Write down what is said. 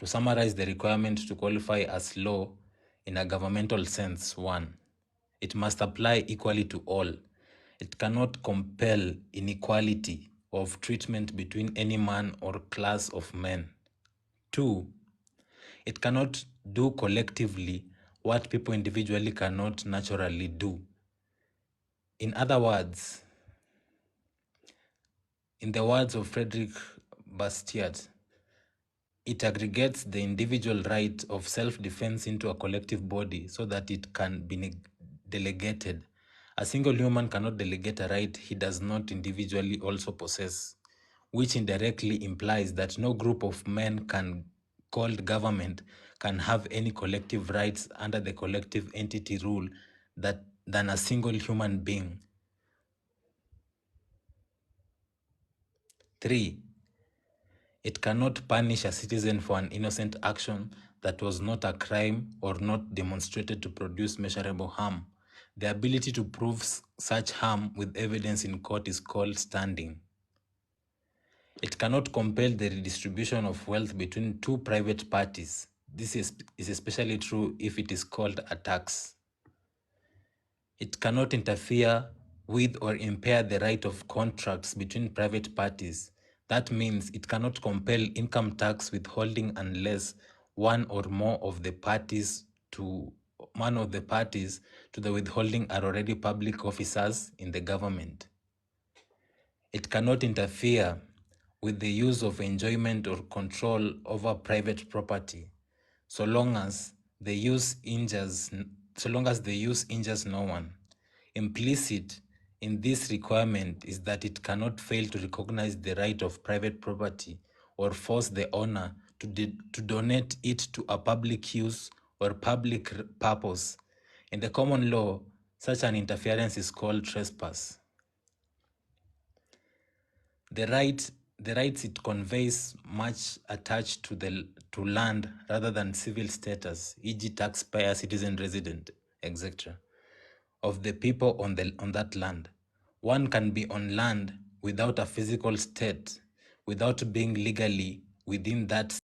To summarize the requirement to qualify as law in a governmental sense: 1. It must apply equally to all. It cannot compel inequality of treatment between any man or class of men. 2. It cannot do collectively what people individually cannot naturally do. In other words, in the words of Frederick Bastiat, it aggregates the individual right of self-defense into a collective body so that it can be delegated. A single human cannot delegate a right he does not individually also possess, which indirectly implies that no group of men called government can have any collective rights under the collective entity rule than a single human being. 3. It cannot punish a citizen for an innocent action that was not a crime or not demonstrated to produce measurable harm. The ability to prove such harm with evidence in court is called standing. It cannot compel the redistribution of wealth between two private parties. This is especially true if it is called a tax. It cannot interfere with or impair the right of contracts between private parties. That means it cannot compel income tax withholding unless one or more of the parties to the withholding are already public officers in the government. It cannot interfere with the use of enjoyment or control over private property, so long as the use injures no one. Implicit in this requirement is that it cannot fail to recognize the right of private property or force the owner to donate it to a public use or public purpose. In the common law, such an interference is called trespass. The rights it conveys much attached to land rather than civil status, e.g. taxpayer, citizen, resident, etc., of the people on that land. One can be on land without a physical state, without being legally within that